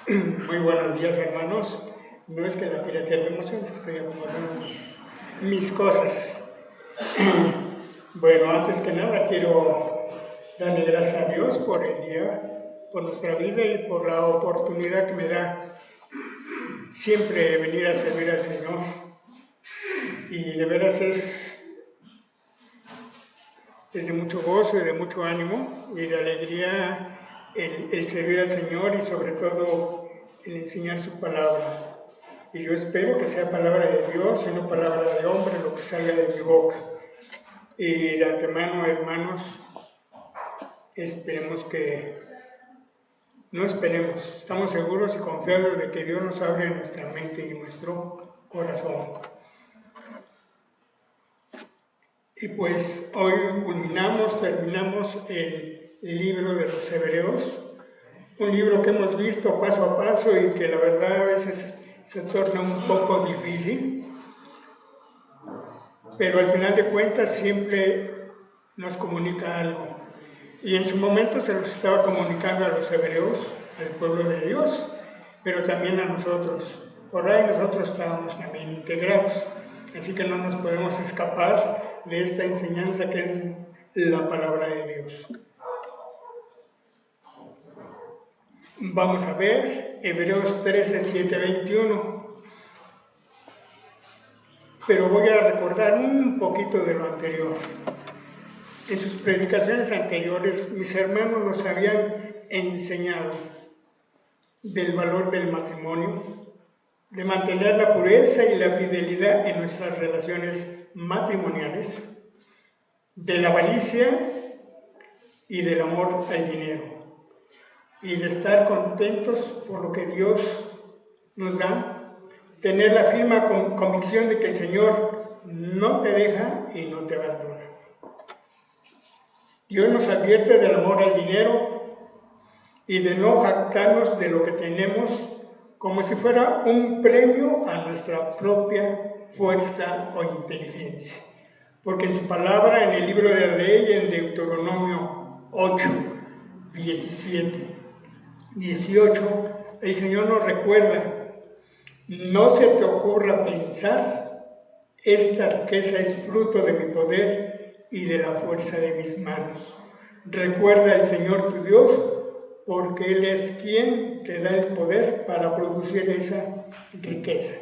Muy buenos días, hermanos. No es que la quiera hacer de emoción, es que estoy acomodando mis cosas. Bueno, antes que nada quiero darle gracias a Dios por el día, por nuestra vida y por la oportunidad que me da siempre venir a servir al Señor. Y de veras es de mucho gozo y de mucho ánimo y de alegría el servir al Señor y sobre todo el enseñar su palabra. Y yo espero que sea palabra de Dios y no palabra de hombre lo que salga de mi boca. Y de antemano, hermanos, estamos seguros y confiados de que Dios nos abre nuestra mente y nuestro corazón. Y pues hoy terminamos el libro de los Hebreos, un libro que hemos visto paso a paso y que la verdad a veces se torna un poco difícil, pero al final de cuentas siempre nos comunica algo. Y en su momento se los estaba comunicando a los hebreos, al pueblo de Dios, pero también a nosotros. Por ahí nosotros estábamos también integrados, así que no nos podemos escapar de esta enseñanza que es la palabra de Dios. Vamos a ver Hebreos 13, 7, 21. Pero voy a recordar un poquito de lo anterior. En sus predicaciones anteriores, mis hermanos nos habían enseñado del valor del matrimonio, de mantener la pureza y la fidelidad en nuestras relaciones matrimoniales, de la avaricia y del amor al dinero, y de estar contentos por lo que Dios nos da, tener la firme convicción de que el Señor no te deja y no te abandona. Dios nos advierte del amor al dinero y de no jactarnos de lo que tenemos como si fuera un premio a nuestra propia fuerza o inteligencia. Porque en su palabra, en el libro de la ley, en Deuteronomio 8, 17, 18, el Señor nos recuerda: no se te ocurra pensar, esta riqueza es fruto de mi poder y de la fuerza de mis manos. Recuerda al Señor tu Dios, porque Él es quien te da el poder para producir esa riqueza.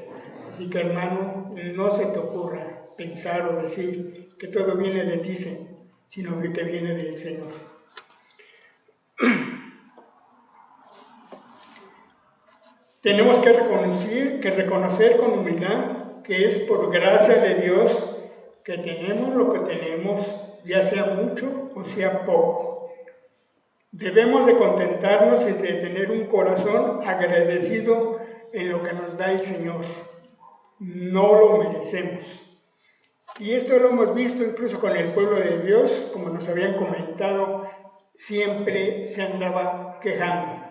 Así que, hermano, no se te ocurra pensar o decir que todo viene de ti, sino que viene del Señor. Tenemos que reconocer con humildad que es por gracia de Dios que tenemos lo que tenemos, ya sea mucho o sea poco. Debemos de contentarnos y de tener un corazón agradecido en lo que nos da el Señor. No lo merecemos. Y esto lo hemos visto incluso con el pueblo de Dios, como nos habían comentado, siempre se andaba quejando.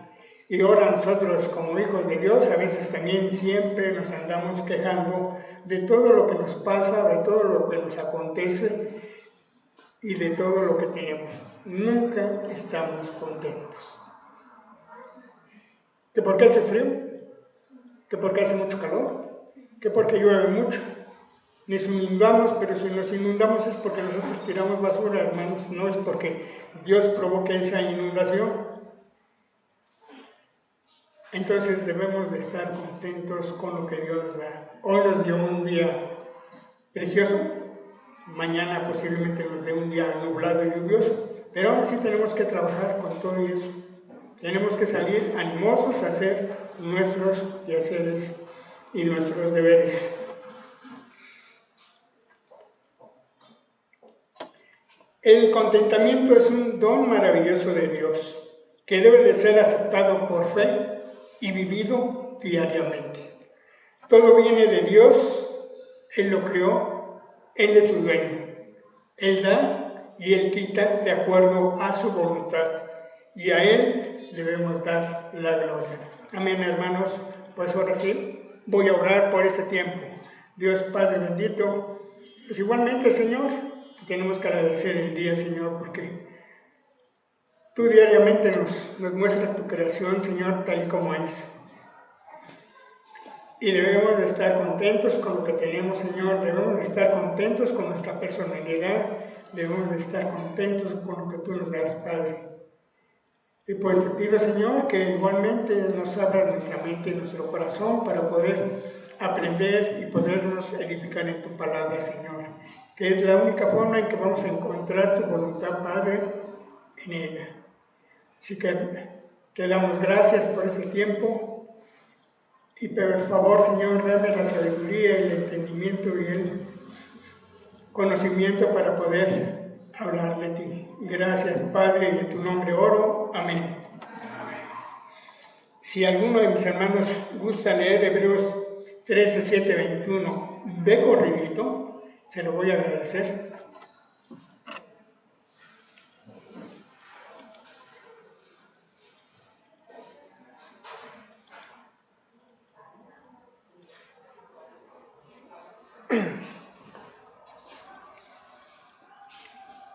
Y ahora nosotros como hijos de Dios a veces también siempre nos andamos quejando de todo lo que nos pasa, de todo lo que nos acontece y de todo lo que tenemos. Nunca estamos contentos. ¿Que porque hace frío? ¿Que porque hace mucho calor? ¿Que porque llueve mucho? Nos inundamos, pero si nos inundamos es porque nosotros tiramos basura, hermanos, no es porque Dios provoque esa inundación. Entonces debemos de estar contentos con lo que Dios nos da. Hoy nos dio un día precioso, mañana posiblemente nos dé un día nublado y lluvioso, pero aún así tenemos que trabajar con todo eso. Tenemos que salir animosos a hacer nuestros quehaceres y nuestros deberes. El contentamiento es un don maravilloso de Dios que debe de ser aceptado por fe y vivido diariamente. Todo viene de Dios, Él lo creó, Él es su dueño. Él da y Él quita de acuerdo a su voluntad, y a Él debemos dar la gloria. Amén, hermanos. Pues ahora sí, voy a orar por ese tiempo. Dios Padre bendito, pues igualmente, Señor, tenemos que agradecer el día, Señor, porque Tú diariamente nos muestras tu creación, Señor, tal y como es. Y debemos de estar contentos con lo que tenemos, Señor. Debemos de estar contentos con nuestra personalidad. Debemos de estar contentos con lo que tú nos das, Padre. Y pues te pido, Señor, que igualmente nos abras nuestra mente y nuestro corazón para poder aprender y podernos edificar en tu palabra, Señor. Que es la única forma en que vamos a encontrar tu voluntad, Padre, en ella. Así que te damos gracias por ese tiempo. Y por favor, Señor, dame la sabiduría, el entendimiento y el conocimiento para poder hablar de ti. Gracias, Padre, y en tu nombre oro. Amén. Si alguno de mis hermanos gusta leer Hebreos 13, 7, 21 de corridito, se lo voy a agradecer.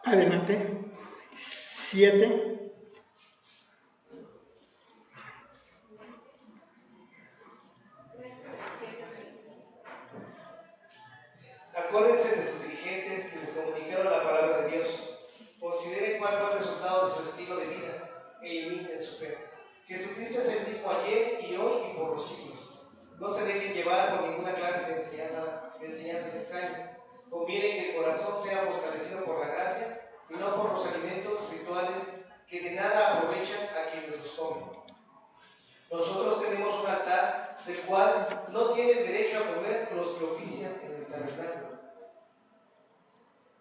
Adelante. 7. Acuérdense de sus dirigentes que les comunicaron la palabra de Dios. Consideren cuál fue el resultado de su estilo de vida e imiten su fe. Jesucristo es el mismo ayer y hoy y por los siglos. No se dejen llevar por ninguna clase de enseñanzas extrañas. Conviene que el corazón sea fortalecido por la gracia y no por los alimentos rituales que de nada aprovechan a quienes los comen. Nosotros tenemos un altar del cual no tienen derecho a comer los que ofician en el tabernáculo,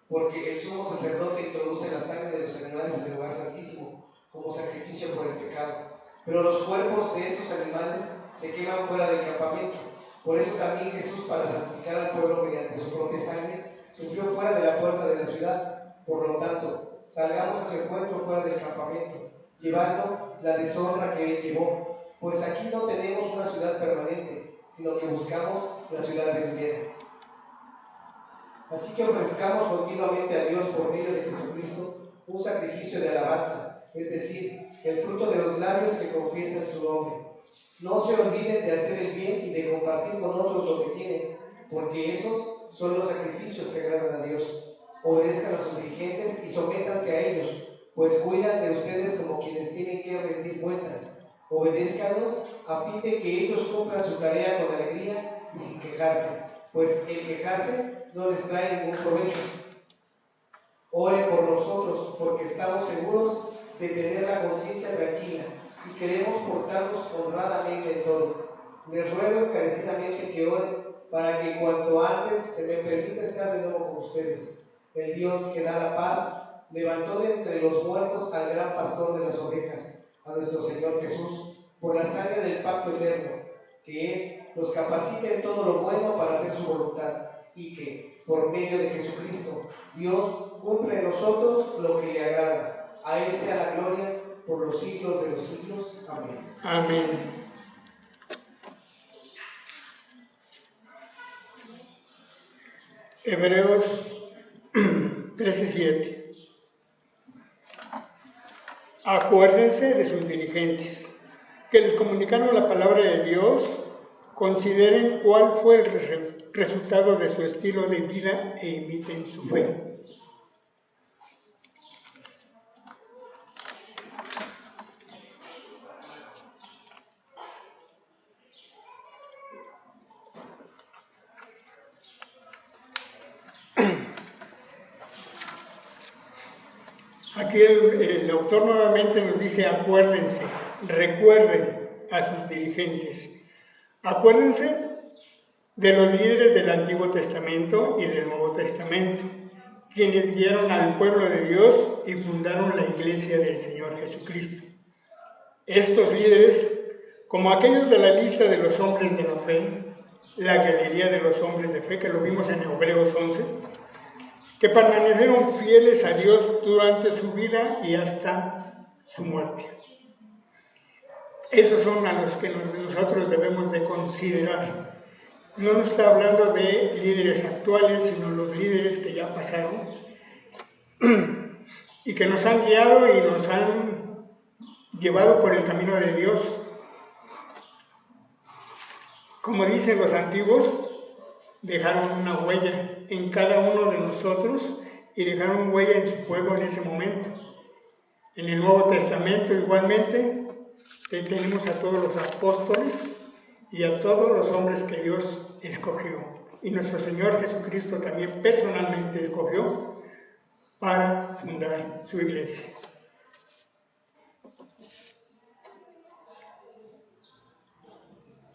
porque el sumo sacerdote introduce la sangre de los animales en el lugar santísimo como sacrificio por el pecado, pero los cuerpos de esos animales se queman fuera del campamento. Por eso también Jesús, para santificar al pueblo mediante su propia sangre, sufrió fuera de la puerta de la ciudad. Por lo tanto, salgamos a su encuentro fuera del campamento, llevando la deshonra que él llevó. Pues aquí no tenemos una ciudad permanente, sino que buscamos la ciudad venidera. Así que ofrezcamos continuamente a Dios por medio de Jesucristo un sacrificio de alabanza, es decir, el fruto de los labios que confiesan su nombre. No se olviden de hacer el bien y de compartir con otros lo que tienen, porque esos son los sacrificios que agradan a Dios. Obedezcan a sus dirigentes y sométanse a ellos, pues cuidan de ustedes como quienes tienen que rendir cuentas. Obedézcanos a fin de que ellos cumplan su tarea con alegría y sin quejarse, pues el quejarse no les trae ningún provecho. Oren por nosotros, porque estamos seguros de tener la conciencia tranquila y queremos portarnos honradamente en todo. Les ruego encarecidamente que oren para que cuanto antes se me permita estar de nuevo con ustedes. El Dios que da la paz levantó de entre los muertos al gran pastor de las ovejas, a nuestro Señor Jesús, por la sangre del pacto eterno, que Él nos capacite en todo lo bueno para hacer su voluntad, y que, por medio de Jesucristo, Dios cumple en nosotros lo que le agrada. A Él sea la gloria por los siglos de los siglos. Amén. Amén. Hebreos 13:7. Acuérdense de sus dirigentes, que les comunicaron la palabra de Dios. Consideren cuál fue el resultado de su estilo de vida e imiten su fe. Aquí el autor nuevamente nos dice: acuérdense, recuerden a sus dirigentes. Acuérdense de los líderes del Antiguo Testamento y del Nuevo Testamento, quienes guiaron al pueblo de Dios y fundaron la iglesia del Señor Jesucristo. Estos líderes, como aquellos de la lista de los hombres de la fe, la galería de los hombres de fe, que lo vimos en Hebreos 11, que permanecieron fieles a Dios durante su vida y hasta su muerte. Esos son a los que nosotros debemos de considerar. No nos está hablando de líderes actuales, sino los líderes que ya pasaron y que nos han guiado y nos han llevado por el camino de Dios. Como dicen los antiguos, dejaron una huella en cada uno de nosotros y dejaron huella en su pueblo en ese momento. En el Nuevo Testamento igualmente tenemos a todos los apóstoles y a todos los hombres que Dios escogió. Y nuestro Señor Jesucristo también personalmente escogió para fundar su iglesia.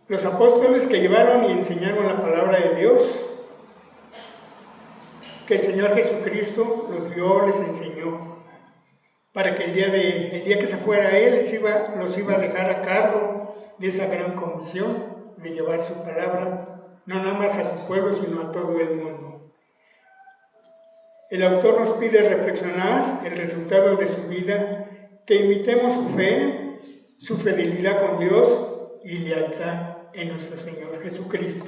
Los apóstoles que llevaron y enseñaron la palabra de Dios, que el Señor Jesucristo los dio, les enseñó, para que el día que se fuera Él los iba a dejar a cargo de esa gran comisión de llevar su palabra, no nada más a su pueblo, sino a todo el mundo. El autor nos pide reflexionar el resultado de su vida, que imitemos su fe, su fidelidad con Dios y lealtad en nuestro Señor Jesucristo.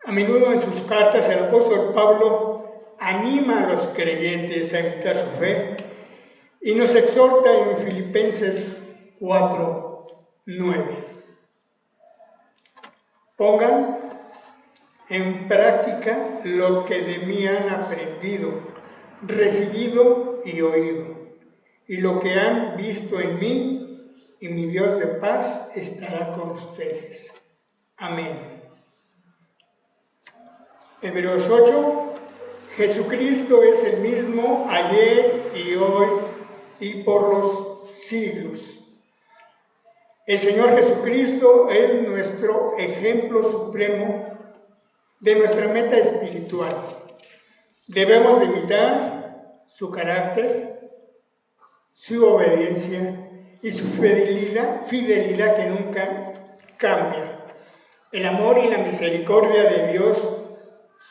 A menudo en sus cartas el apóstol Pablo anima a los creyentes a imitar su fe y nos exhorta en Filipenses 4:9. Pongan en práctica lo que de mí han aprendido, recibido y oído, y lo que han visto en mí, y mi Dios de paz estará con ustedes. Amén. Hebreos 8. Jesucristo es el mismo ayer y hoy y por los siglos. El Señor Jesucristo es nuestro ejemplo supremo de nuestra meta espiritual. Debemos imitar su carácter, su obediencia y su fidelidad que nunca cambia. El amor y la misericordia de Dios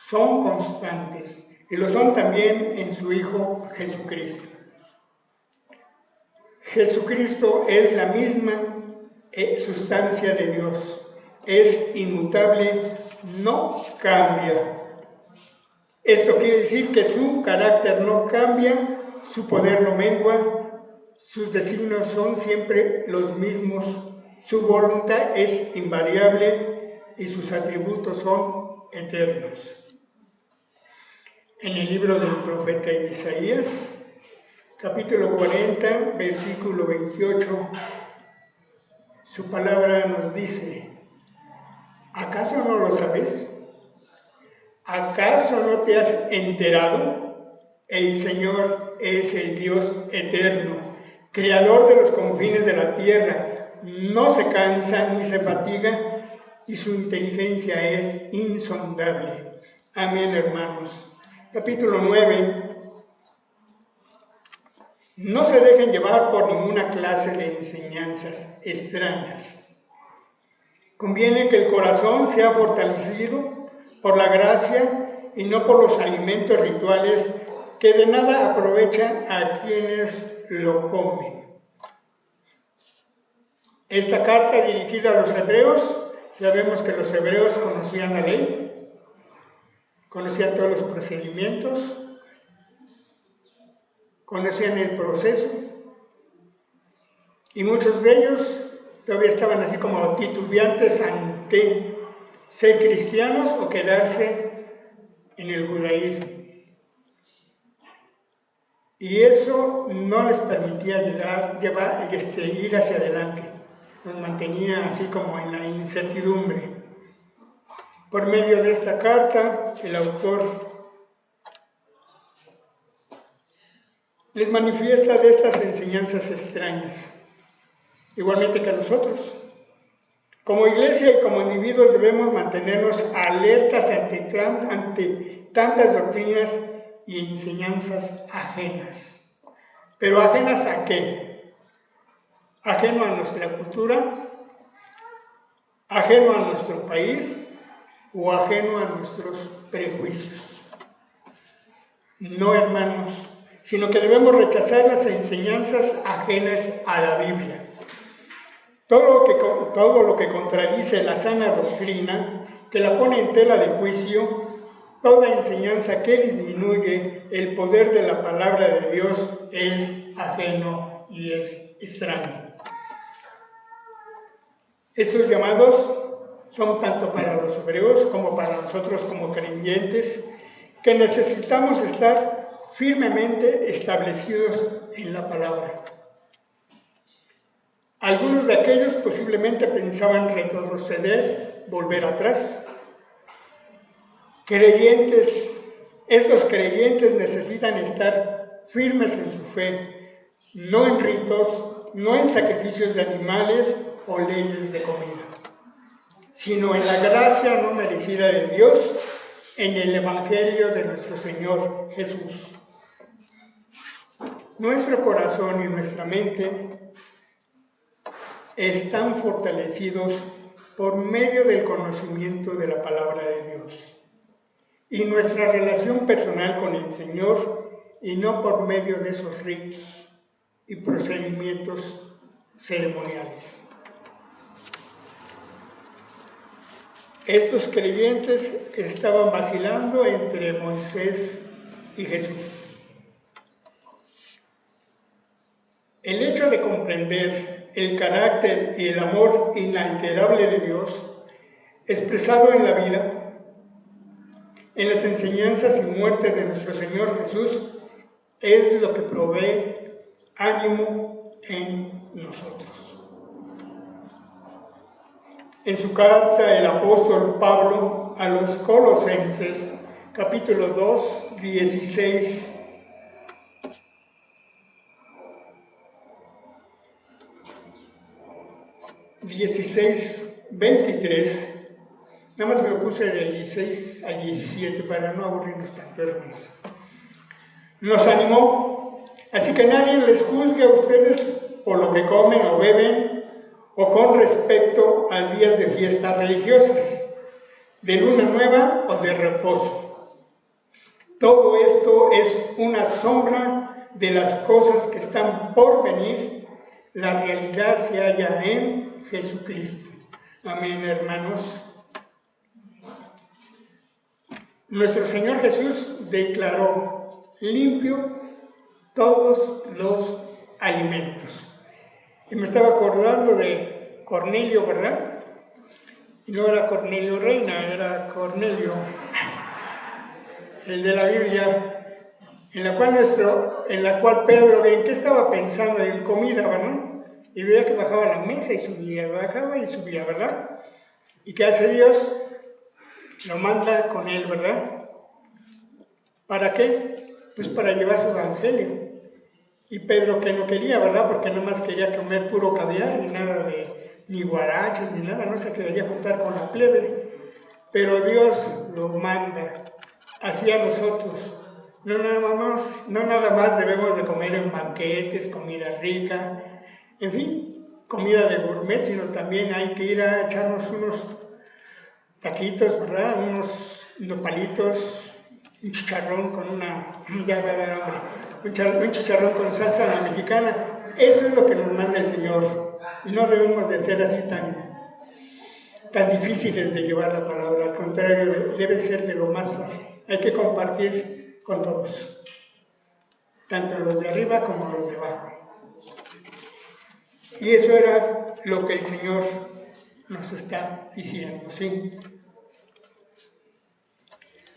son constantes y lo son también en su Hijo Jesucristo. Jesucristo es la misma sustancia de Dios, es inmutable, no cambia. Esto quiere decir que su carácter no cambia, su poder no mengua, sus designios son siempre los mismos, su voluntad es invariable y sus atributos son eternos. En el libro del profeta Isaías, capítulo 40, versículo 28, su palabra nos dice: ¿acaso no lo sabes? ¿Acaso no te has enterado? El Señor es el Dios eterno, creador de los confines de la tierra, no se cansa ni se fatiga, y su inteligencia es insondable. Amén, hermanos. Capítulo 9. No se dejen llevar por ninguna clase de enseñanzas extrañas. Conviene que el corazón sea fortalecido por la gracia y no por los alimentos rituales que de nada aprovechan a quienes lo comen. Esta carta dirigida a los hebreos, sabemos que los hebreos conocían la ley, conocían todos los procedimientos, conocían el proceso, y muchos de ellos todavía estaban así como titubeantes ante ser cristianos o quedarse en el judaísmo. Y eso no les permitía ir hacia adelante, los mantenía así como en la incertidumbre. Por medio de esta carta, el autor les manifiesta de estas enseñanzas extrañas, igualmente que a nosotros. Como iglesia y como individuos debemos mantenernos alertas ante tantas doctrinas y enseñanzas ajenas. ¿Pero ajenas a qué? Ajeno a nuestra cultura, ajeno a nuestro país o ajeno a nuestros prejuicios. No, hermanos, sino que debemos rechazar las enseñanzas ajenas a la Biblia. Todo lo que contradice la sana doctrina, que la pone en tela de juicio, toda enseñanza que disminuye el poder de la palabra de Dios es ajeno y es extraño. Estos llamados son tanto para los hebreos como para nosotros como creyentes, que necesitamos estar firmemente establecidos en la palabra. Algunos de aquellos posiblemente pensaban retroceder, volver atrás. Estos creyentes necesitan estar firmes en su fe, no en ritos, no en sacrificios de animales o leyes de comida, sino en la gracia no merecida de Dios, en el Evangelio de nuestro Señor Jesús. Nuestro corazón y nuestra mente están fortalecidos por medio del conocimiento de la palabra de Dios y nuestra relación personal con el Señor, y no por medio de esos ritos y procedimientos ceremoniales. Estos creyentes estaban vacilando entre Moisés y Jesús. El hecho de comprender el carácter y el amor inalterable de Dios, expresado en la vida, en las enseñanzas y muerte de nuestro Señor Jesús, es lo que provee ánimo en nosotros. En su carta, el apóstol Pablo a los Colosenses, capítulo 2, 16, (16, 23), nada más me lo puse del 16 al 17 para no aburrirnos tanto, hermanos. Nos animó, así que nadie les juzgue a ustedes por lo que comen o beben, o con respecto a días de fiestas religiosas, de luna nueva o de reposo. Todo esto es una sombra de las cosas que están por venir. La realidad se halla en Jesucristo. Amén, hermanos. Nuestro Señor Jesús declaró limpio todos los alimentos. Y me estaba acordando de Cornelio, ¿verdad? Y no era Cornelio Reina, era Cornelio, el de la Biblia, en la cual Pedro, ¿en qué estaba pensando? En comida, ¿verdad? Y veía que bajaba a la mesa y subía, bajaba y subía, ¿verdad? ¿Y qué hace Dios? Lo manda con él, ¿verdad? ¿Para qué? Pues para llevar su evangelio. Y Pedro, que no quería, ¿verdad? Porque nomás quería comer puro caviar, ni nada ni guaraches, ni nada, no se quería juntar con la plebe. Pero Dios lo manda hacia nosotros. No nada más debemos de comer en banquetes, comida rica, en fin, comida de gourmet, sino también hay que ir a echarnos unos taquitos, ¿verdad? Unos nopalitos, un chicharrón con ya va a dar hambre, un chicharrón con salsa a la mexicana. Eso es lo que nos manda el Señor. No debemos de ser así tan difíciles de llevar la palabra. Al contrario, debe ser de lo más fácil. Hay que compartir con todos, tanto los de arriba como los de abajo. Y eso era lo que el Señor nos está diciendo, ¿sí?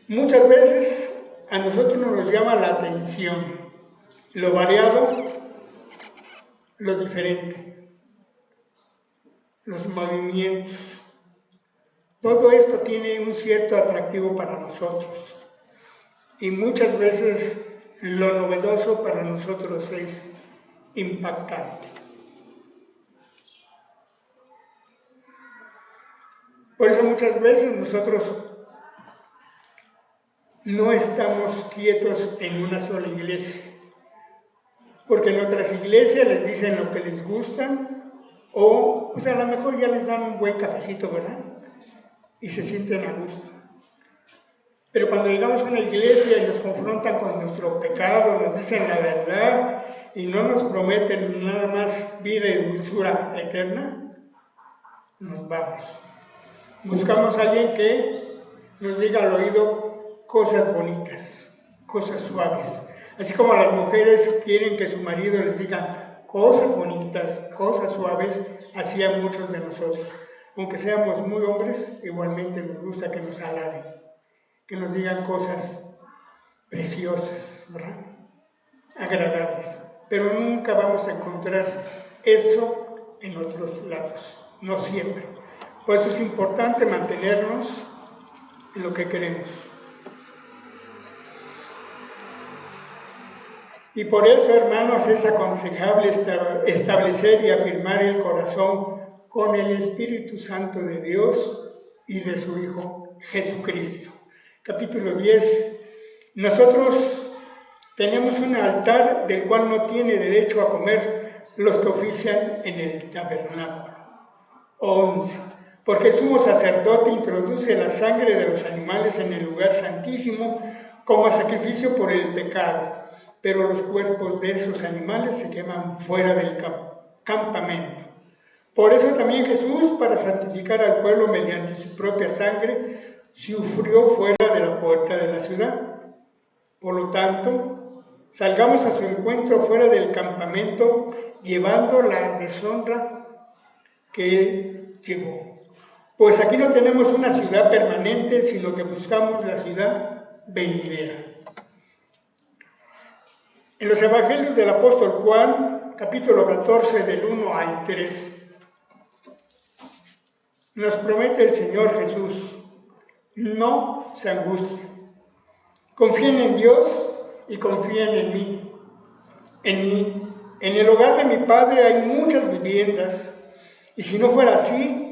Muchas veces a nosotros nos llama la atención lo variado, lo diferente, los movimientos. Todo esto tiene un cierto atractivo para nosotros. Y muchas veces lo novedoso para nosotros es impactante. Por eso muchas veces nosotros no estamos quietos en una sola iglesia, porque en otras iglesias les dicen lo que les gusta, o pues a lo mejor ya les dan un buen cafecito, ¿verdad? Y se sienten a gusto. Pero cuando llegamos a una iglesia y nos confrontan con nuestro pecado, nos dicen la verdad y no nos prometen nada más vida y dulzura eterna, nos vamos. Buscamos a alguien que nos diga al oído cosas bonitas, cosas suaves. Así como las mujeres quieren que su marido les diga cosas bonitas, cosas suaves, así a muchos de nosotros. aunque seamos muy hombres, igualmente nos gusta que nos alaben, que nos digan cosas preciosas, ¿verdad? Agradables. Pero nunca vamos a encontrar eso en otros lados, no siempre. Por eso es importante mantenernos en lo que queremos. Y por eso, hermanos, es aconsejable establecer y afirmar el corazón con el Espíritu Santo de Dios y de su Hijo Jesucristo. Capítulo 10. Nosotros tenemos un altar del cual no tiene derecho a comer los que ofician en el tabernáculo. 11. Porque el sumo sacerdote introduce la sangre de los animales en el lugar santísimo como sacrificio por el pecado, pero los cuerpos de esos animales se queman fuera del campamento. Por eso también Jesús, para santificar al pueblo mediante su propia sangre, sufrió fuera de la puerta de la ciudad. Por lo tanto, salgamos a su encuentro fuera del campamento, llevando la deshonra que él llevó. Pues aquí no tenemos una ciudad permanente, sino que buscamos la ciudad venidera. En los Evangelios del apóstol Juan, capítulo 14, del 1 al 3, nos promete el Señor Jesús: no se angustien, confíen en Dios y confíen en mí. En el hogar de mi Padre hay muchas viviendas, y si no fuera así,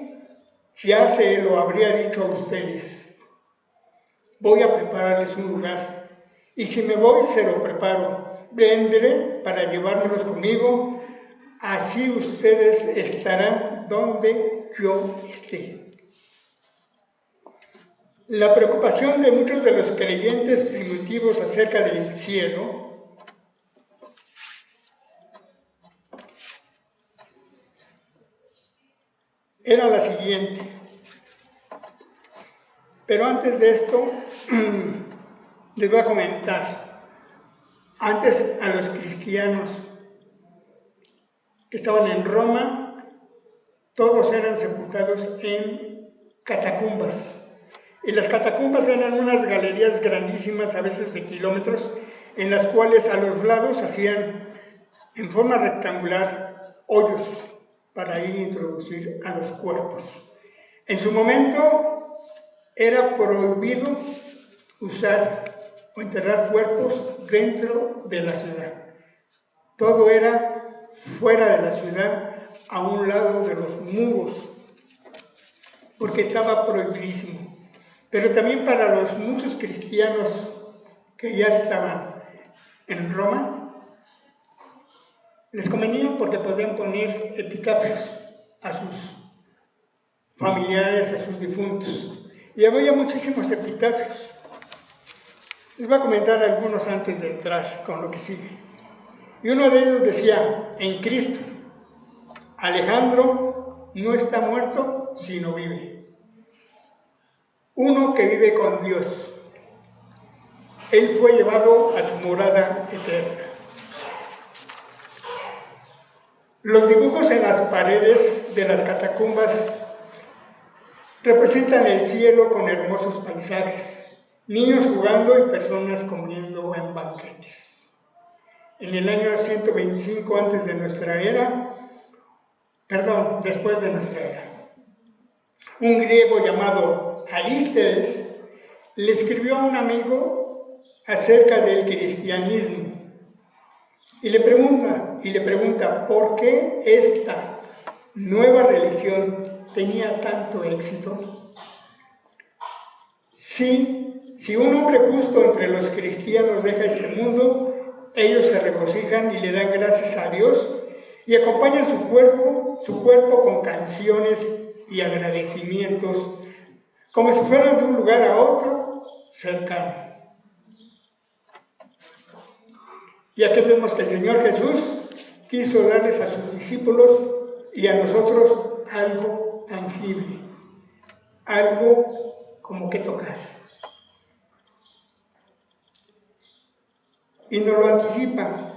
ya se lo habría dicho a ustedes. Voy a prepararles un lugar, y si me voy, se lo preparo. Vendré para llevármelos conmigo, así ustedes estarán donde yo esté. La preocupación de muchos de los creyentes primitivos acerca del cielo era la siguiente. Pero antes de esto, les voy a comentar. Antes a los cristianos que estaban en Roma, todos eran sepultados en catacumbas. Y las catacumbas eran unas galerías grandísimas, a veces de kilómetros, en las cuales a los lados hacían en forma rectangular hoyos para ir a introducir a los cuerpos. En su momento era prohibido usar o enterrar cuerpos dentro de la ciudad. Todo era fuera de la ciudad, a un lado de los muros, porque estaba prohibidísimo. Pero también para los muchos cristianos que ya estaban en Roma, les convenía porque podían poner epitafios a sus familiares, a sus difuntos. Y había muchísimos epitafios. Les voy a comentar algunos antes de entrar con lo que sigue. Y uno de ellos decía: en Cristo, Alejandro no está muerto, sino vive. Uno que vive con Dios. Él fue llevado a su morada eterna. Los dibujos en las paredes de las catacumbas representan el cielo con hermosos paisajes, niños jugando y personas comiendo en banquetes. En el año 125 antes de nuestra era, después de nuestra era, un griego llamado Arístedes le escribió a un amigo acerca del cristianismo y le pregunta ¿por qué esta nueva religión tenía tanto éxito? Si un hombre justo entre los cristianos deja este mundo, ellos se regocijan y le dan gracias a Dios y acompañan su cuerpo con canciones y agradecimientos, como si fueran de un lugar a otro cercano. Y aquí vemos que el Señor Jesús quiso darles a sus discípulos y a nosotros algo tangible, algo como que tocar. Y nos lo anticipa,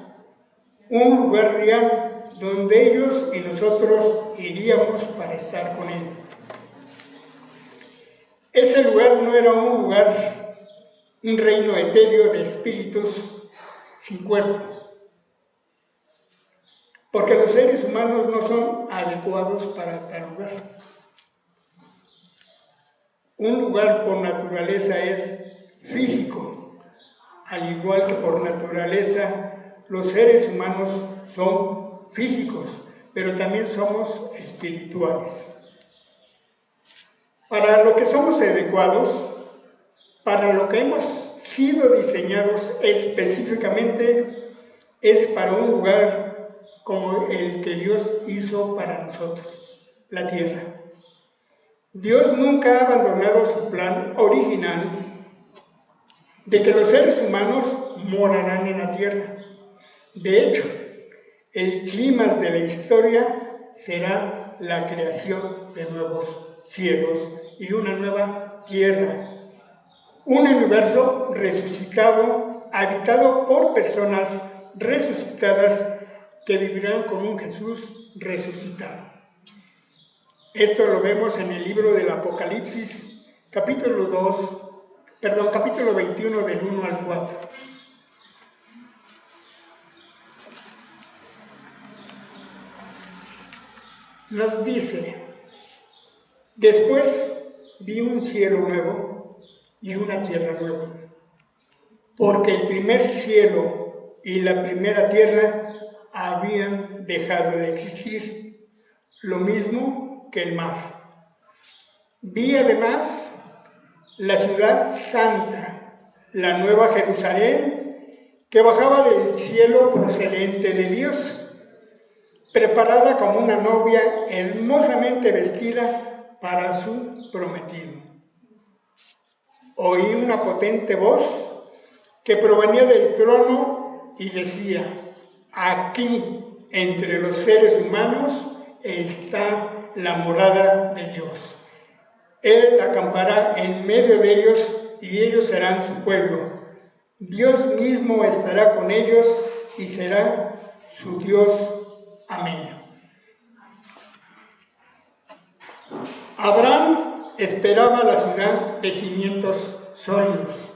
un lugar real donde ellos y nosotros iríamos para estar con Él. Ese lugar no era un lugar, un reino etéreo de espíritus sin cuerpo, porque los seres humanos no son adecuados para tal lugar. Un lugar por naturaleza es físico, al igual que por naturaleza los seres humanos son físicos, pero también somos espirituales. Para lo que somos adecuados, para lo que hemos sido diseñados específicamente, es para un lugar como el que Dios hizo para nosotros, la tierra. Dios nunca ha abandonado su plan original de que los seres humanos morarán en la tierra. De hecho, el clímax de la historia será la creación de nuevos cielos y una nueva tierra. Un universo resucitado, habitado por personas resucitadas que vivirán con un Jesús resucitado. Esto lo vemos en el libro del Apocalipsis, capítulo 21, del 1 al 4. Nos dice: después vi un cielo nuevo y una tierra nueva, porque el primer cielo y la primera tierra habían dejado de existir, lo mismo que el mar. Vi además la ciudad santa, la nueva Jerusalén, que bajaba del cielo procedente de Dios, preparada como una novia hermosamente vestida para su prometido. Oí una potente voz que provenía del trono y decía: aquí, entre los seres humanos, está la morada de Dios. Él acampará en medio de ellos y ellos serán su pueblo. Dios mismo estará con ellos y será su Dios. Amén. Abraham esperaba la ciudad de cimientos sólidos,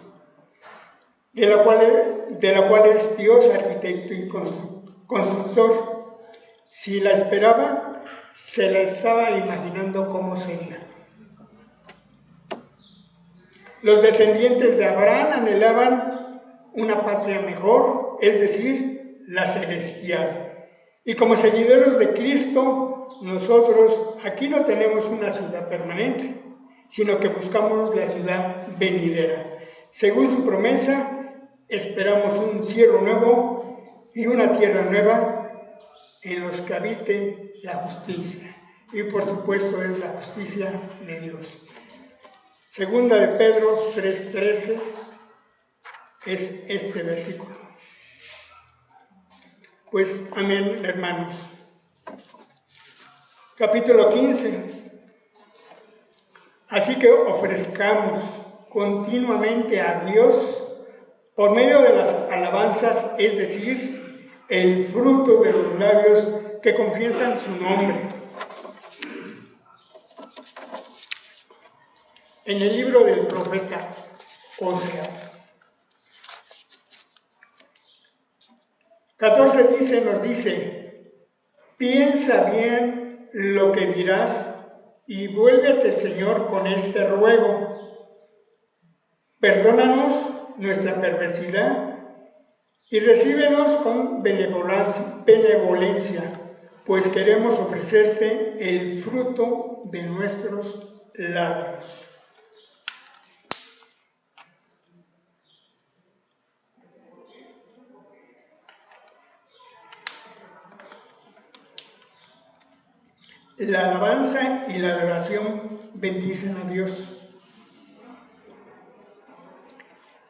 de la cual es Dios arquitecto y constructor. Si la esperaba, se la estaba imaginando cómo sería. Los descendientes de Abraham anhelaban una patria mejor, es decir, la celestial. Y como seguidores de Cristo, nosotros aquí no tenemos una ciudad permanente, sino que buscamos la ciudad venidera. Según su promesa, esperamos un cielo nuevo y una tierra nueva en los que habite la justicia. Y por supuesto es la justicia de Dios. Segunda de Pedro 3:13 es este versículo. Pues amén, hermanos. Capítulo 15. Así que ofrezcamos continuamente a Dios por medio de las alabanzas, es decir, el fruto de los labios que confiesan su nombre. En el libro del profeta Oseas 14 nos dice: piensa bien lo que dirás y vuélvete al Señor con este ruego. Perdónanos nuestra perversidad y recíbenos con benevolencia, pues queremos ofrecerte el fruto de nuestros labios. La alabanza y la adoración bendicen a Dios.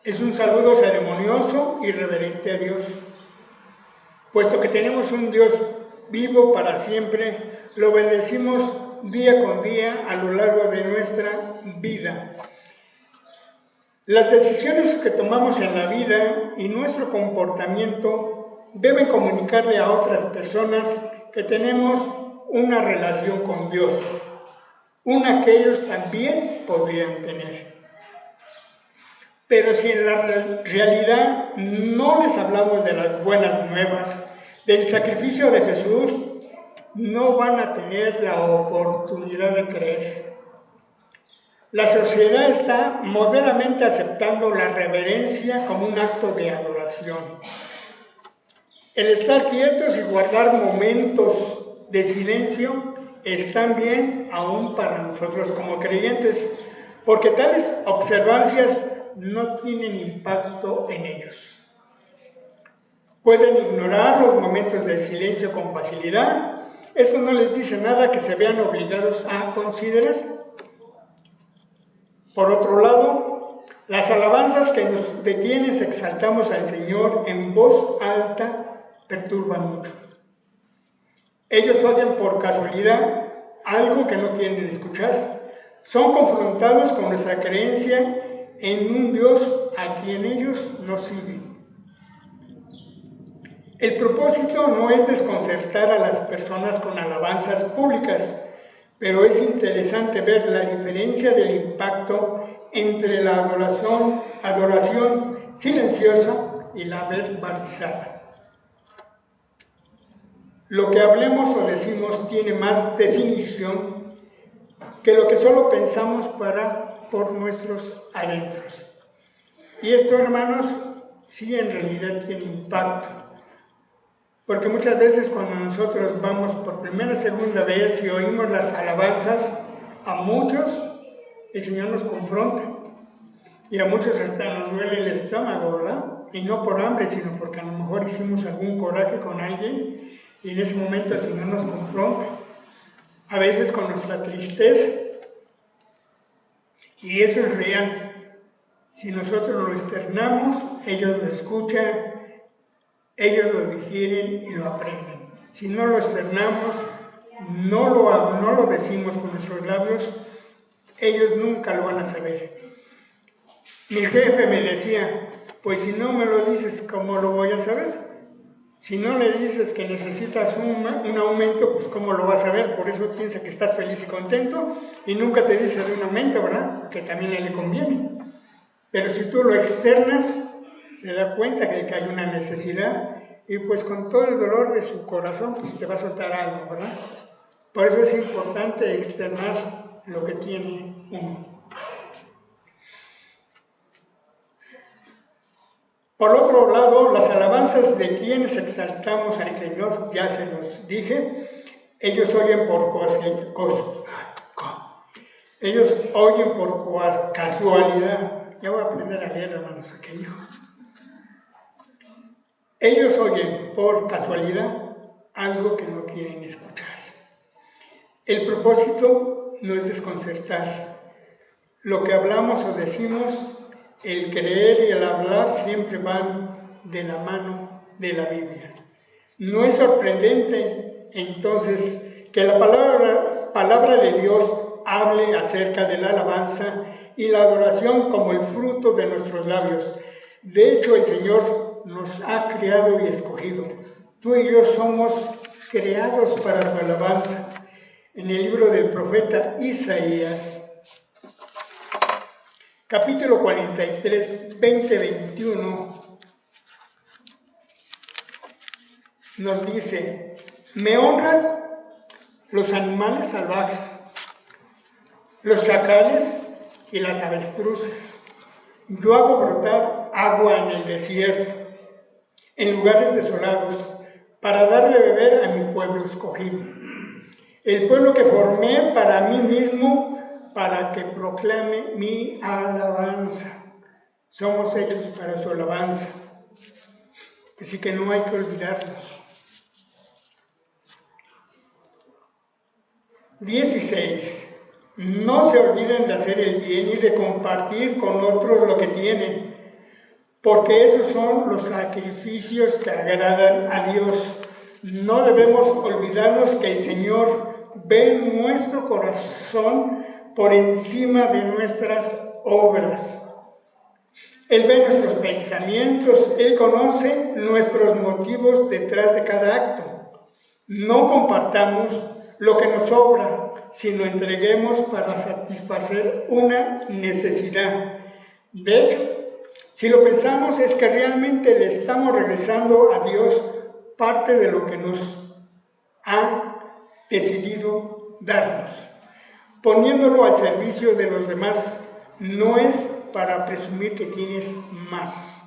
Es un saludo ceremonioso y reverente a Dios. Puesto que tenemos un Dios vivo para siempre, lo bendecimos día con día a lo largo de nuestra vida. Las decisiones que tomamos en la vida y nuestro comportamiento deben comunicarle a otras personas que tenemos una relación con Dios. una que ellos también podrían tener. Pero si en la realidad no les hablamos de las buenas nuevas, del sacrificio de Jesús, no van a tener la oportunidad de creer. La sociedad está moderadamente aceptando la reverencia como un acto de adoración. El estar quietos y guardar momentos de silencio están bien aún para nosotros como creyentes, porque tales observancias no tienen impacto en ellos. Pueden ignorar los momentos de silencio con facilidad. Esto no les dice nada que se vean obligados a considerar. Por otro lado, las alabanzas de quienes exaltamos al Señor en voz alta perturban mucho. Ellos oyen por casualidad algo que no quieren escuchar. Son confrontados con nuestra creencia en un Dios a quien ellos no siguen. El propósito no es desconcertar a las personas con alabanzas públicas, pero es interesante ver la diferencia del impacto entre la adoración silenciosa y la verbalizada. Lo que hablemos o decimos tiene más definición que lo que solo pensamos por nuestros adentros. Y esto, hermanos, sí en realidad tiene impacto. Porque muchas veces cuando nosotros vamos por primera, segunda vez y oímos las alabanzas, a muchos el Señor nos confronta. Y a muchos hasta nos duele el estómago, ¿verdad? Y no por hambre, sino porque a lo mejor hicimos algún coraje con alguien y en ese momento el Señor nos confronta. A veces con nuestra tristeza. Y eso es real. Si nosotros lo externamos, ellos lo escuchan, ellos lo digieren y lo aprenden. Si no lo externamos, no lo decimos con nuestros labios, ellos nunca lo van a saber. Mi jefe me decía, pues si no me lo dices, ¿cómo lo voy a saber? Si no le dices que necesitas un aumento, pues ¿cómo lo vas a ver? Por eso piensa que estás feliz y contento y nunca te dice de un aumento, ¿verdad? Porque también a él le conviene. Pero si tú lo externas, se da cuenta que hay una necesidad y pues con todo el dolor de su corazón pues te va a soltar algo, ¿verdad? Por eso es importante externar lo que tiene uno. Por otro lado, las alabanzas de quienes exaltamos al Señor, ya se los dije, ellos oyen por casualidad. Ya voy a aprender a leer, hermanos, ¿qué dijo? Ellos oyen por casualidad algo que no quieren escuchar. El propósito no es desconcertar. Lo que hablamos o decimos, el creer y el hablar siempre van de la mano de la Biblia. No es sorprendente, entonces, que la palabra de Dios hable acerca de la alabanza y la adoración como el fruto de nuestros labios. De hecho, el Señor nos ha creado y escogido. Tú y yo somos creados para su alabanza. En el libro del profeta Isaías, capítulo 43, 20-21, nos dice, me honran los animales salvajes, los chacales y las avestruces. Yo hago brotar agua en el desierto, en lugares desolados, para darle beber a mi pueblo escogido. El pueblo que formé para mí mismo, para que proclame mi alabanza. Somos hechos para su alabanza. Así que no hay que olvidarnos. 16. No se olviden de hacer el bien y de compartir con otros lo que tienen, porque esos son los sacrificios que agradan a Dios. No debemos olvidarnos que el Señor ve nuestro corazón por encima de nuestras obras. Él ve nuestros pensamientos, Él conoce nuestros motivos detrás de cada acto. No compartamos lo que nos sobra, sino entreguemos para satisfacer una necesidad. De hecho, si lo pensamos, es que realmente le estamos regresando a Dios parte de lo que nos ha decidido darnos, poniéndolo al servicio de los demás. No es para presumir que tienes más,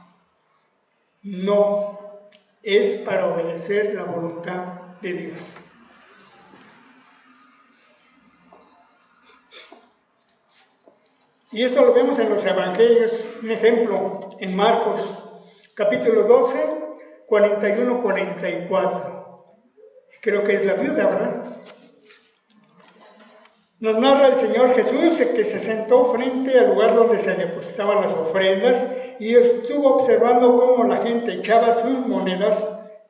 no, es para obedecer la voluntad de Dios. Y esto lo vemos en los evangelios. Un ejemplo, en Marcos, capítulo 12, 41-44. Creo que es la viuda, ¿verdad? Nos narra el Señor Jesús que se sentó frente al lugar donde se depositaban las ofrendas y estuvo observando cómo la gente echaba sus monedas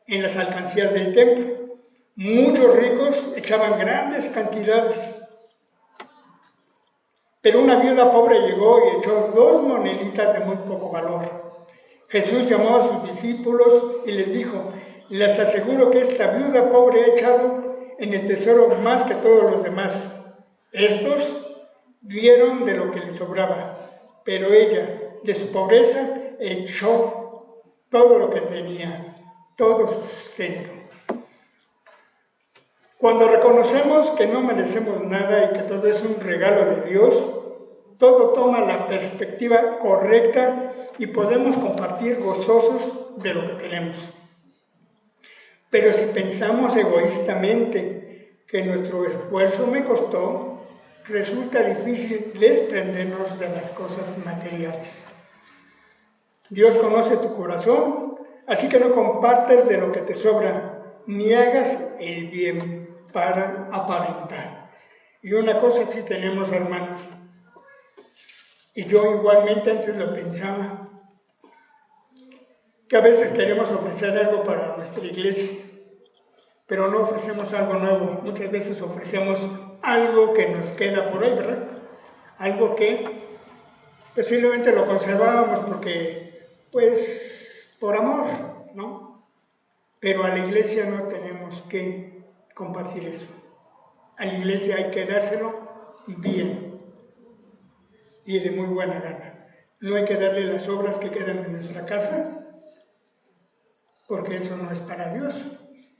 en las alcancías del templo. Muchos ricos echaban grandes cantidades. Pero una viuda pobre llegó y echó 2 moneditas de muy poco valor. Jesús llamó a sus discípulos y les dijo: les aseguro que esta viuda pobre ha echado en el tesoro más que todos los demás. Estos dieron de lo que les sobraba, pero ella, de su pobreza, echó todo lo que tenía, todo su sustento. Cuando reconocemos que no merecemos nada y que todo es un regalo de Dios, todo toma la perspectiva correcta y podemos compartir gozosos de lo que tenemos. Pero si pensamos egoístamente que nuestro esfuerzo me costó, resulta difícil desprendernos de las cosas materiales. Dios conoce tu corazón, así que no compartas de lo que te sobra, ni hagas el bien para aparentar. Y una cosa sí tenemos, hermanos, y yo igualmente antes lo pensaba, que a veces queremos ofrecer algo para nuestra iglesia, pero no ofrecemos algo nuevo. Muchas veces ofrecemos algo que nos queda por ahí, ¿verdad? Algo que posiblemente lo conservábamos porque, pues, por amor, ¿no? Pero a la iglesia no tenemos que compartir eso. A la iglesia hay que dárselo bien y de muy buena gana. No hay que darle las obras que quedan en nuestra casa, porque eso no es para Dios.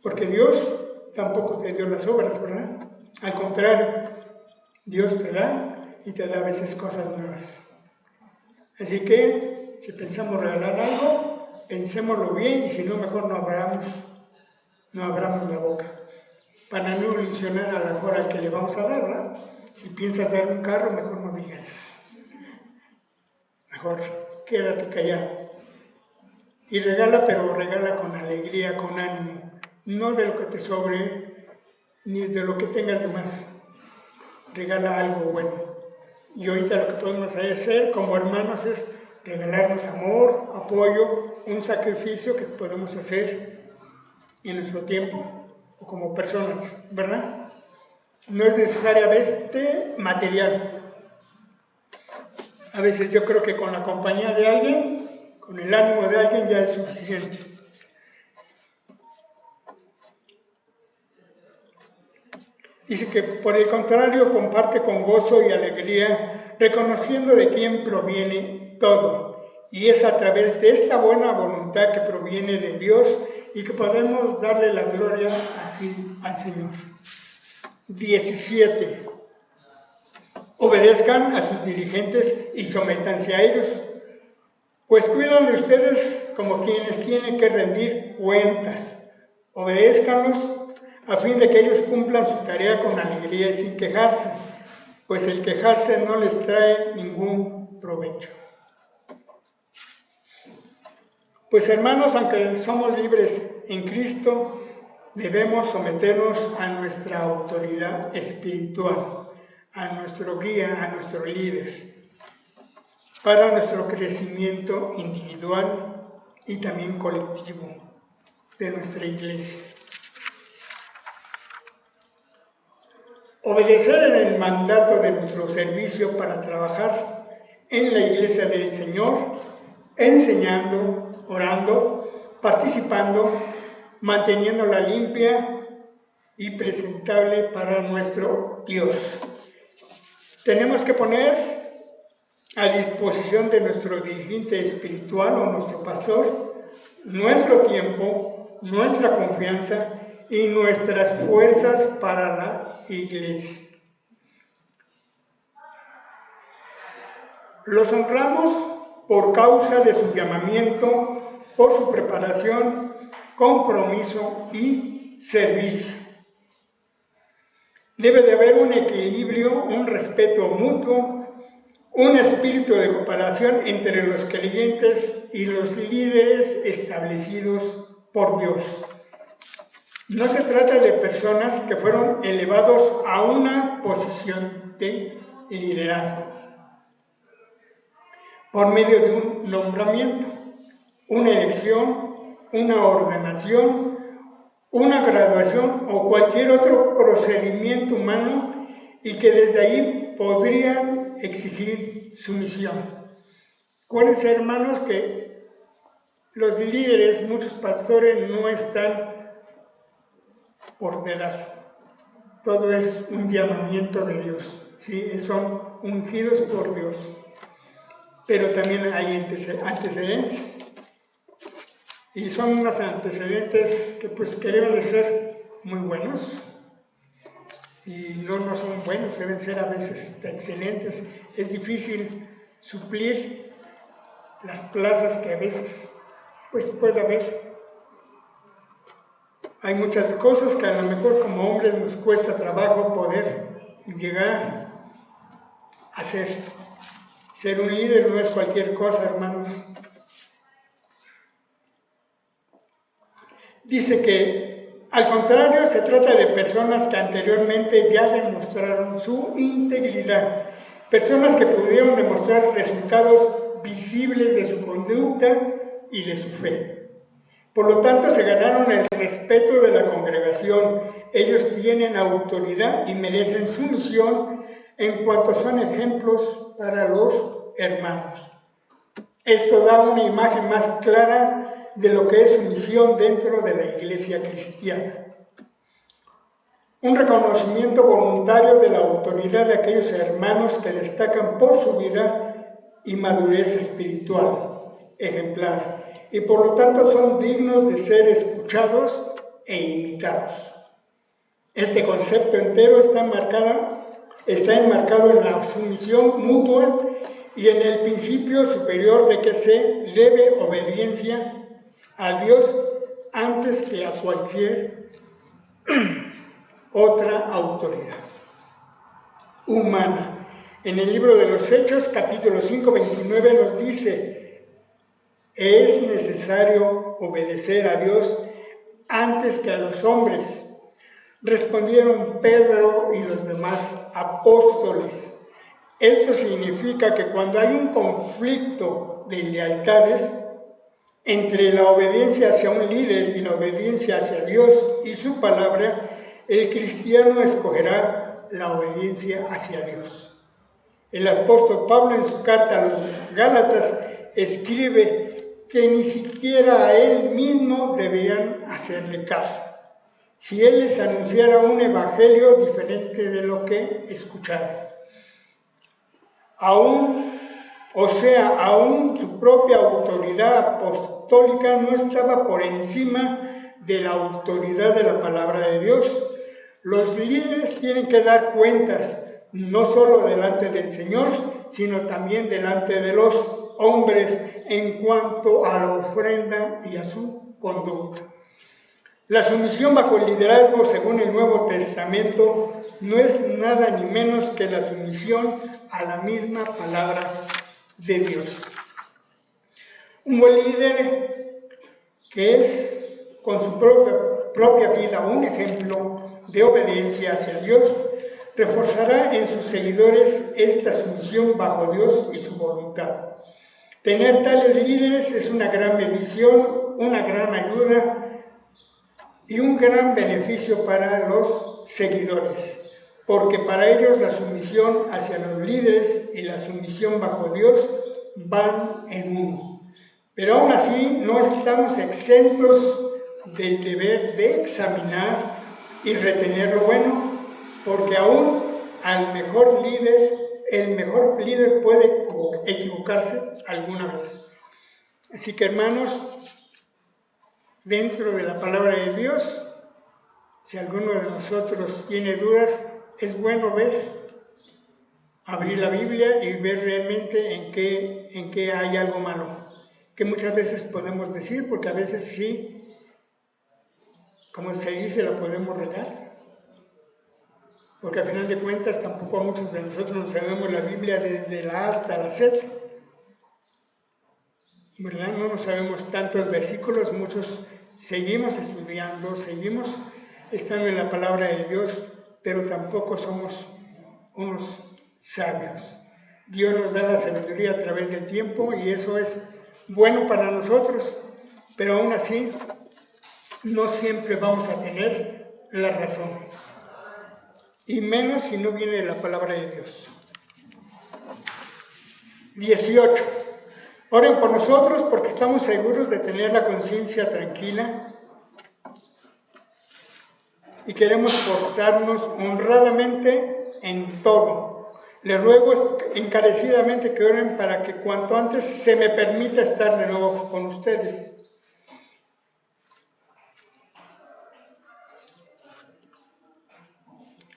Porque Dios tampoco te dio las obras, ¿verdad? Al contrario, Dios te da y te da a veces cosas nuevas. Así que, si pensamos regalar algo, pensémoslo bien y si no, mejor no abramos la boca. Para no ilusionar a la mejor al que le vamos a dar, ¿verdad? Si piensas dar un carro, mejor no digas. Mejor quédate callado. Y regala, pero regala con alegría, con ánimo. No de lo que te sobre, ni de lo que tengas de más. Regala algo bueno. Y ahorita lo que podemos hacer como hermanos es regalarnos amor, apoyo, un sacrificio que podemos hacer en nuestro tiempo o como personas, ¿verdad? No es necesariamente material. A veces yo creo que con la compañía de alguien, con el ánimo de alguien ya es suficiente. Dice que por el contrario comparte con gozo y alegría, reconociendo de quién proviene todo. Y es a través de esta buena voluntad que proviene de Dios y que podemos darle la gloria así al Señor. 17. Obedezcan a sus dirigentes y sométanse a ellos, pues cuidan de ustedes como quienes tienen que rendir cuentas. Obedézcanlos a fin de que ellos cumplan su tarea con alegría y sin quejarse, pues el quejarse no les trae ningún provecho. Pues hermanos, aunque somos libres en Cristo, debemos someternos a nuestra autoridad espiritual, a nuestro guía, a nuestro líder, para nuestro crecimiento individual y también colectivo de nuestra iglesia. Obedecer en el mandato de nuestro servicio para trabajar en la iglesia del Señor, enseñando, orando, participando, manteniéndola limpia, y presentable para nuestro Dios. Tenemos que poner a disposición de nuestro dirigente espiritual o nuestro pastor nuestro tiempo, nuestra confianza y nuestras fuerzas para la iglesia. Los honramos por causa de su llamamiento, por su preparación, compromiso y servicio. Debe de haber un equilibrio, un respeto mutuo, un espíritu de cooperación entre los creyentes y los líderes establecidos por Dios. No se trata de personas que fueron elevados a una posición de liderazgo por medio de un nombramiento, una elección, una ordenación, una graduación o cualquier otro procedimiento humano y que desde ahí podrían exigir sumisión. Acuérdense, hermanos, que los líderes, muchos pastores, no están por dedazo. Todo es un llamamiento de Dios, ¿sí? Son ungidos por Dios. Pero también hay antecedentes. Y son unos antecedentes que deben de ser muy buenos. Y no son buenos, deben ser a veces excelentes. Es difícil suplir las plazas que a veces puede haber. Hay muchas cosas que a lo mejor como hombres nos cuesta trabajo poder llegar a hacer. Ser un líder no es cualquier cosa, hermanos. Dice que, al contrario, se trata de personas que anteriormente ya demostraron su integridad, personas que pudieron demostrar resultados visibles de su conducta y de su fe. Por lo tanto, se ganaron el respeto de la congregación. Ellos tienen autoridad y merecen sumisión en cuanto son ejemplos para los hermanos. Esto da una imagen más clara de lo que es su misión dentro de la iglesia cristiana. Un reconocimiento voluntario de la autoridad de aquellos hermanos que destacan por su vida y madurez espiritual ejemplar, y por lo tanto son dignos de ser escuchados e imitados. Este concepto entero está enmarcado en la sumisión mutua y en el principio superior de que se debe obediencia a Dios antes que a cualquier otra autoridad humana. En el libro de los Hechos, capítulo 5, 29, nos dice: es necesario obedecer a Dios antes que a los hombres. Respondieron Pedro y los demás apóstoles. Esto significa que cuando hay un conflicto de lealtades entre la obediencia hacia un líder y la obediencia hacia Dios y su palabra, el cristiano escogerá la obediencia hacia Dios. El apóstol Pablo, en su carta a los Gálatas, escribe que ni siquiera a él mismo debían hacerle caso si él les anunciara un evangelio diferente de lo que escucharon. Aún su propia autoridad apostólica no estaba por encima de la autoridad de la palabra de Dios. Los líderes tienen que dar cuentas, no solo delante del Señor, sino también delante de los hombres en cuanto a la ofrenda y a su conducta. La sumisión bajo el liderazgo, según el Nuevo Testamento, no es nada ni menos que la sumisión a la misma palabra de Dios. Un buen líder que es con su propia vida un ejemplo de obediencia hacia Dios, reforzará en sus seguidores esta sumisión bajo Dios y su voluntad. Tener tales líderes es una gran bendición, una gran ayuda y un gran beneficio para los seguidores, porque para ellos la sumisión hacia los líderes y la sumisión bajo Dios van en uno. Pero aún así no estamos exentos del deber de examinar y retener lo bueno, porque aún el mejor líder puede equivocarse alguna vez. Así que, hermanos, dentro de la palabra de Dios, si alguno de nosotros tiene dudas, es bueno abrir la Biblia y ver realmente en qué hay algo malo, que muchas veces podemos decir, porque a veces sí, como se dice, la podemos regar, porque al final de cuentas tampoco a muchos de nosotros nos sabemos la Biblia desde la A hasta la Z, ¿verdad? No nos sabemos tantos versículos, muchos seguimos estudiando, seguimos estando en la palabra de Dios, pero tampoco somos unos sabios. Dios nos da la sabiduría a través del tiempo y eso es bueno para nosotros, pero aún así no siempre vamos a tener la razón, y menos si no viene de la palabra de Dios. 18. Oren por nosotros porque estamos seguros de tener la conciencia tranquila y queremos portarnos honradamente en todo. Les ruego encarecidamente que oren para que cuanto antes se me permita estar de nuevo con ustedes.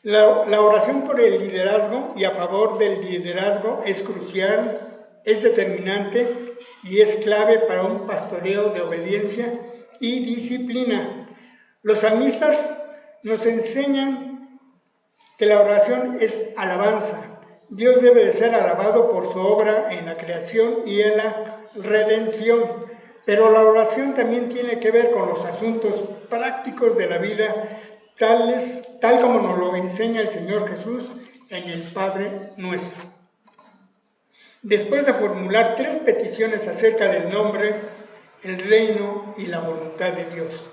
La oración por el liderazgo y a favor del liderazgo es crucial, es determinante y es clave para un pastoreo de obediencia y disciplina. Los salmistas nos enseñan que la oración es alabanza. Dios debe de ser alabado por su obra en la creación y en la redención, pero la oración también tiene que ver con los asuntos prácticos de la vida, tal como nos lo enseña el Señor Jesús en el Padre Nuestro. Después de formular 3 peticiones acerca del nombre, el reino y la voluntad de Dios,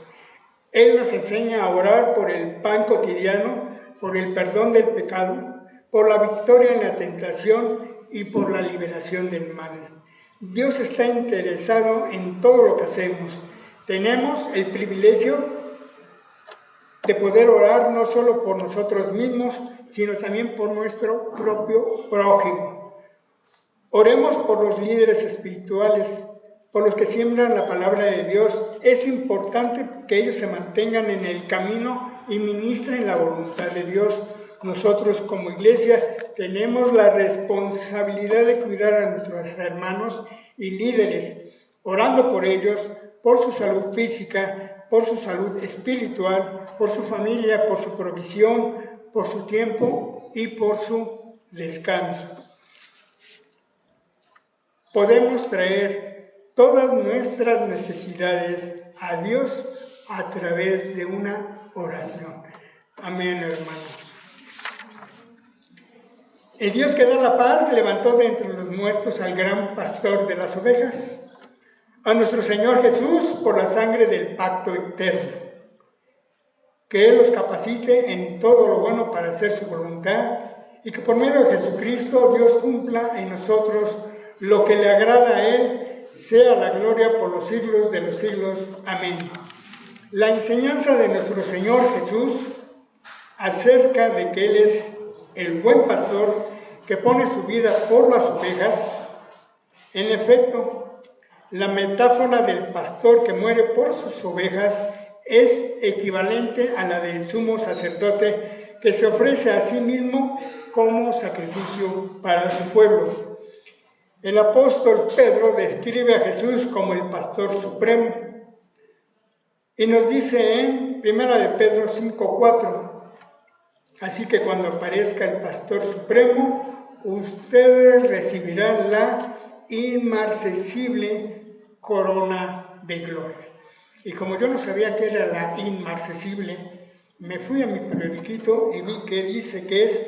Él nos enseña a orar por el pan cotidiano, por el perdón del pecado, por la victoria en la tentación y por la liberación del mal. Dios está interesado en todo lo que hacemos. Tenemos el privilegio de poder orar no solo por nosotros mismos, sino también por nuestro propio prójimo. Oremos por los líderes espirituales, por los que siembran la palabra de Dios. Es importante que ellos se mantengan en el camino y ministren la voluntad de Dios. Nosotros como iglesia tenemos la responsabilidad de cuidar a nuestros hermanos y líderes, orando por ellos, por su salud física, por su salud espiritual, por su familia, por su provisión, por su tiempo y por su descanso. Podemos traer todas nuestras necesidades a Dios a través de una oración. Amén, hermanos. El Dios que da la paz levantó de entre los muertos al gran pastor de las ovejas, a nuestro Señor Jesús, por la sangre del pacto eterno. Que Él los capacite en todo lo bueno para hacer su voluntad y que por medio de Jesucristo Dios cumpla en nosotros lo que le agrada a Él, sea la gloria por los siglos de los siglos. Amén. La enseñanza de nuestro Señor Jesús acerca de que Él es el buen pastor que pone su vida por las ovejas. En efecto, la metáfora del pastor que muere por sus ovejas es equivalente a la del sumo sacerdote que se ofrece a sí mismo como sacrificio para su pueblo. El apóstol Pedro describe a Jesús como el pastor supremo y nos dice en 1 de Pedro 5:4: así que cuando aparezca el pastor supremo, ustedes recibirán la inmarcesible corona de gloria. Y como yo no sabía qué era la inmarcesible, me fui a mi periodiquito y vi que dice que es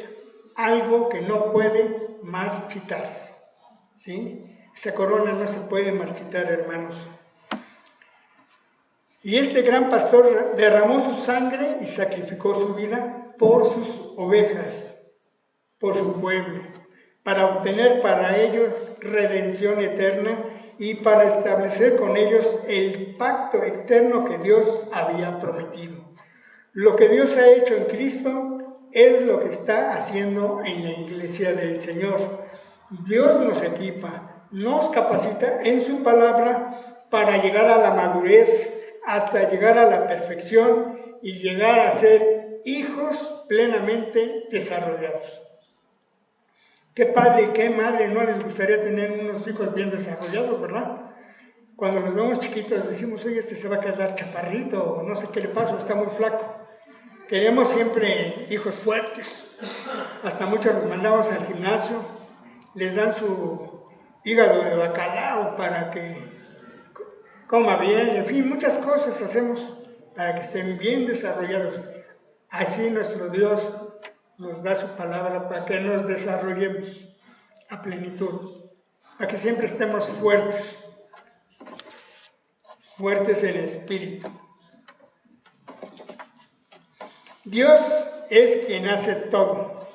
algo que no puede marchitarse. ¿Sí? Esa corona no se puede marchitar, hermanos. Y este gran pastor derramó su sangre y sacrificó su vida por sus ovejas, por su pueblo, para obtener para ellos redención eterna y para establecer con ellos el pacto eterno que Dios había prometido. Lo que Dios ha hecho en Cristo es lo que está haciendo en la iglesia del Señor. Dios nos equipa, nos capacita en su palabra para llegar a la madurez, hasta llegar a la perfección y llegar a ser hijos plenamente desarrollados. Qué padre y qué madre no les gustaría tener unos hijos bien desarrollados, ¿verdad? Cuando nos vemos chiquitos decimos, oye, este se va a quedar chaparrito, o no sé qué le pasa, está muy flaco. Queremos siempre hijos fuertes. Hasta muchos los mandamos al gimnasio, les dan su hígado de bacalao para que coma bien, en fin, muchas cosas hacemos para que estén bien desarrollados. Así nuestro Dios nos da su palabra para que nos desarrollemos a plenitud, para que siempre estemos fuertes en espíritu. Dios es quien hace todo.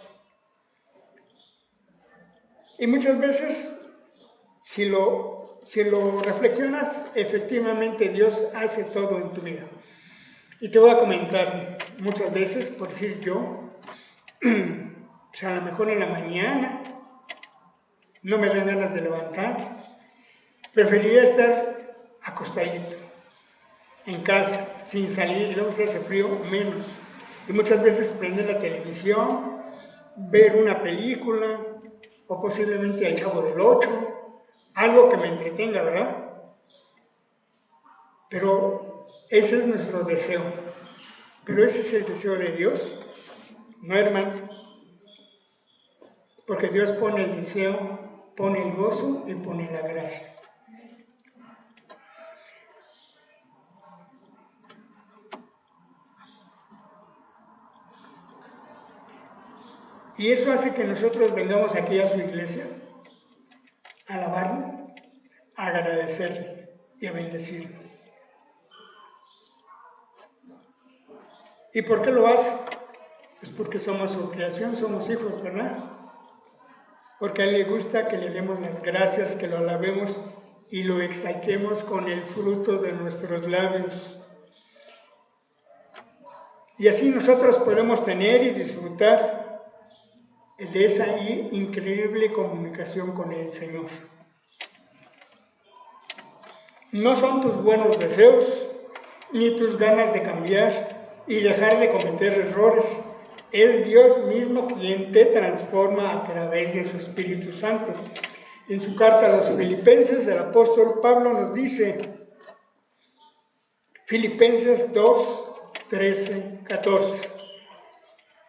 Y muchas veces, si lo reflexionas, efectivamente Dios hace todo en tu vida. Y te voy a comentar muchas veces, por decir yo, pues a lo mejor en la mañana no me dan ganas de levantar, preferiría estar acostadito en casa, sin salir, y luego si hace frío, menos. Y muchas veces prender la televisión, ver una película, o posiblemente El Chavo del Ocho, algo que me entretenga, ¿verdad? Pero ese es nuestro deseo. Pero ese es el deseo de Dios, ¿no, hermano? Porque Dios pone el deseo, pone el gozo y pone la gracia. Y eso hace que nosotros vengamos aquí a su iglesia, a alabarle, a agradecerle y a bendecirle. ¿Y por qué lo hace? Pues porque somos su creación, somos hijos, ¿verdad? Porque a él le gusta que le demos las gracias, que lo alabemos y lo exaltemos con el fruto de nuestros labios. Y así nosotros podemos tener y disfrutar de esa increíble comunicación con el Señor. No son tus buenos deseos, ni tus ganas de cambiar y dejar de cometer errores. Es Dios mismo quien te transforma a través de su Espíritu Santo. En su carta a los Filipenses, el apóstol Pablo nos dice, Filipenses 2, 13, 14,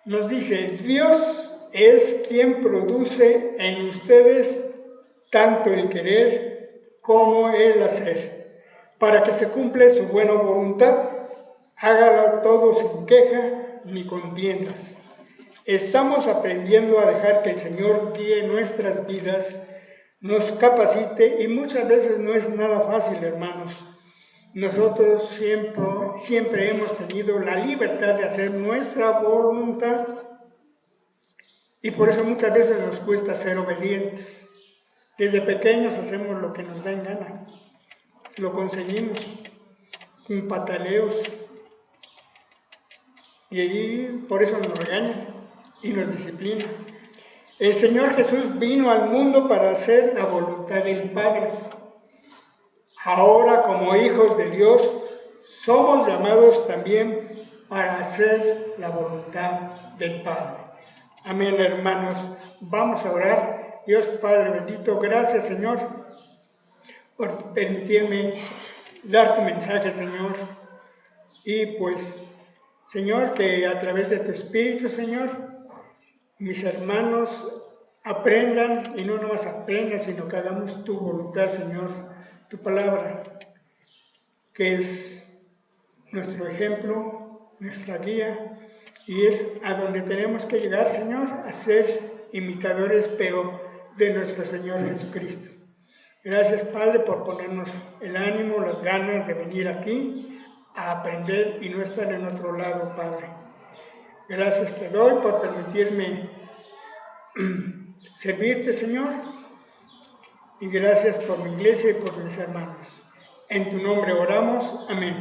nos dice, Dios es quien produce en ustedes tanto el querer como el hacer, para que se cumpla su buena voluntad. Hágalo todo sin queja ni contiendas. Estamos aprendiendo a dejar que el Señor guíe nuestras vidas, nos capacite, y muchas veces no es nada fácil, hermanos. Nosotros siempre hemos tenido la libertad de hacer nuestra voluntad, y por eso muchas veces nos cuesta ser obedientes. Desde pequeños hacemos lo que nos da en gana, lo conseguimos, sin pataleos, y ahí por eso nos regañan y nos disciplina. El Señor Jesús vino al mundo para hacer la voluntad del Padre. Ahora, como hijos de Dios, somos llamados también para hacer la voluntad del Padre. Amén, hermanos. Vamos a orar. Dios Padre bendito, gracias, Señor, por permitirme dar tu mensaje, Señor. Y pues, Señor, que a través de tu Espíritu, Señor, mis hermanos aprendan, y no nomás aprendan, sino que hagamos tu voluntad, Señor, tu palabra, que es nuestro ejemplo, nuestra guía, y es a donde tenemos que llegar, Señor, a ser imitadores, pero de nuestro Señor Jesucristo. Gracias, Padre, por ponernos el ánimo, las ganas de venir aquí a aprender y no estar en otro lado, Padre. Gracias te doy por permitirme servirte, Señor, y gracias por mi iglesia y por mis hermanos. En tu nombre oramos. Amén.